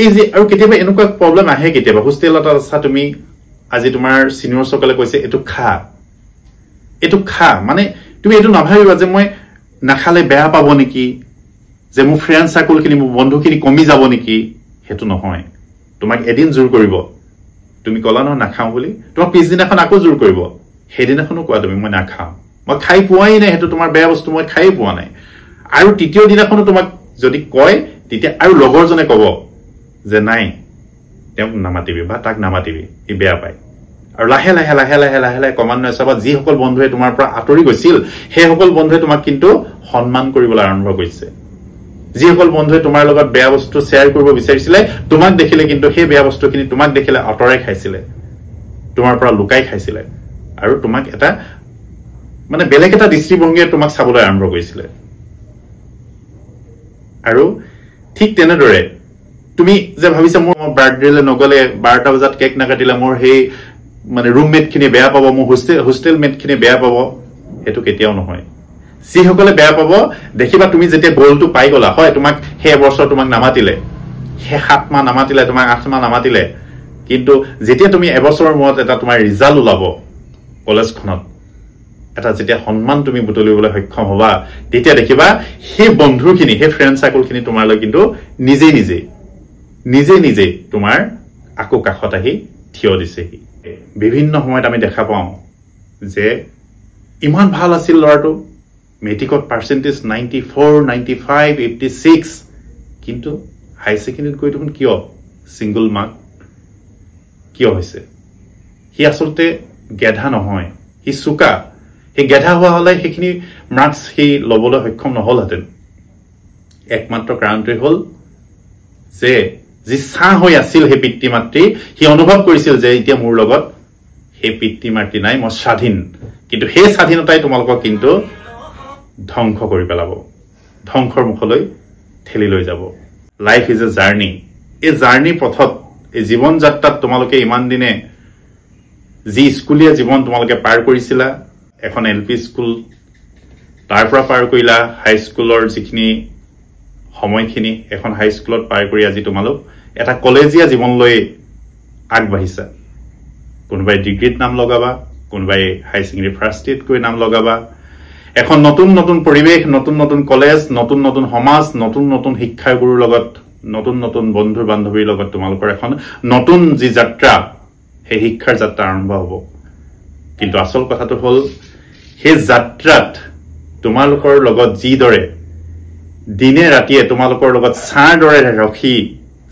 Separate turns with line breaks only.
এই যে আৰু কেতিয়াবা এনেকুৱা প্ৰব্লেম আহে কেতিয়াবা হোষ্টেলত আছা তুমি আজি তোমাৰ সিনিয়ৰ সকলে কৈছে এটো খা মানে তুমি এটো নাভাবিবা যে মই নাখালে বেয়া পাব নেকি যে মোৰ ফ্ৰেন্ড সাৰ্কেল খিনি মোৰ বন্ধু খিনি কমি যাব নেকি হেতু নহয় তোমাক এদিন জোৰ কৰিব তুমি কলা ন নাখাও বুলি তোমাক পিছদিনাখন আকৌ জোৰ কৰিব হেদিনাখনো কোৱা তুমি মই নাখাও মই খাই পোৱাই নাই হেতু তোমাৰ বেয়া বস্তু মই খাই পোৱা নাই আৰু তৃতীয় দিনাখনো তোমাক যদি কয় তেতিয়া আৰু লগৰজনে কব যে নাই তেওঁক নামাতিবি বা তাক নামাতিবি ই বেয়া পায় আৰু লাহে লাহে ক্ৰমান্বয়ে চাবা যি সকল বন্ধুৱে তোমাৰ পৰা আঁতৰি গৈছিল সেই সকল বন্ধুৱে তোমাক কিন্তু সন্মান কৰিবলৈ আৰম্ভ কৰিছে যি সকল বন্ধুৱে তোমাৰ লগত বেয়া বস্তু শেয়াৰ কৰিব বিচাৰিছিলে তোমাক দেখিলে কিন্তু সেই বেয়া বস্তুখিনি তোমাক দেখিলে আঁতৰাই খাইছিলে তোমাৰ পৰা লুকাই খাইছিলে আৰু তোমাক এটা মানে বেলেগ এটা দৃষ্টিভংগীৰে তোমাক চাবলৈ আৰম্ভ কৰিছিলে আৰু ঠিক তেনেদৰে তুমি যে ভাবিছা মোৰ বাৰ্থডেলে নগলে 12টা বজাত কেক নাকাটিলে মোৰ সেই মানে ৰুমমেট খিনি বেয়া পাব মোৰ হোষ্টেল মেট খিনি বেয়া পাব এটো কেতিয়াও নহয় যি সকলে বেয়া পাব দেখিবা তুমি যেতিয়া গোলটো পাই গলা হয় তোমাক হে বছৰ তোমাক নামাতিলে হে 7 মাহ নামাতিলে তোমাক 8 মাহ নামাতিলে কিন্তু যেতিয়া তুমি এবছৰৰ মূৰত এটা তোমাৰ ৰিজাল্ট ওলাব কলেজখনত এটা যেতিয়া সন্মান তুমি বুটলিবলৈ সক্ষম হবা তেতিয়া দেখিবা হে বন্ধুখিনি হে ফ্ৰেন্ড সাৰ্কেল খিনি তোমালৈ কিন্তু নিজে তোমাৰ আকো কাখত আহি থিয় দিছেহি বিভিন্ন সময়ত আমি দেখা পাওঁ যে ইমান ভাল আছিল লৰাটো মেট্ৰিকত পাৰ্চেন্টেজ 94 95 86 কিন্তু হাই সেকেন্ডাৰীত গৈ দেখোন কিয় সিঙ্গল মাৰ্ক কিয় হৈছে হি আসলতে গেধা নহয় হি সুকা হি গেধা হোৱা হলে হেখিনি মাৰ্কস হি লবলৈ সক্ষম নহলহেতেন একমাত্ৰ কাৰণটোই হল যে যি সাহ হৈ আছিল হে পিতৃ মাতৃ হি অনুভৱ কৰিছিল যে এতিয়া মোৰ লগত হে পিতৃ মাতৃ নাই মই স্বাধীন কিন্তু হে স্বাধীনতাই তোমালোকক কিন্তু ধ্বংস কৰি পেলাব ধ্বংসৰ মুখলৈ ঠেলি লৈ যাব লাইফ ইজ এ জাৰ্নি এই জাৰ্নি পথত এই জীৱন যাত্ৰাত তোমালোকে ইমান দিনে যি স্কুলীয়া জীৱন তোমালোকে পাৰ কৰিছিলা এখন এলপি স্কুল তাৰ পৰা পাৰ কৰিলা হাই স্কুলৰ যিখিনি সময়খিনি এখন হাই স্কুলত পাৰ কৰি আজি তোমালোক এটা কলেজীয়া জীৱনলৈ আগবাঢ়িছা কোনবাই ডিগ্ৰীত নাম লগাবা কোনবাই হাই সেকেন্ডাৰী ফাৰ্ষ্ট ইয়াৰত গৈ নাম লগাবা এখন নতুন পৰিবেশ নতুন কলেজ নতুন সমাজ নতুন শিক্ষাগুৰুৰ লগত নতুন বন্ধু বান্ধৱীৰ লগত তোমালোকৰ এখন নতুন যি যাত্ৰা সেই শিক্ষাৰ যাত্ৰা আৰম্ভ হ'ব কিন্তু আসল কথাটো হল সেই যাত্ৰাত তোমালোকৰ লগত যি দৰে দিনে ৰাতিয়ে তোমালোকৰ লগত ছাৰ দৰে ৰখি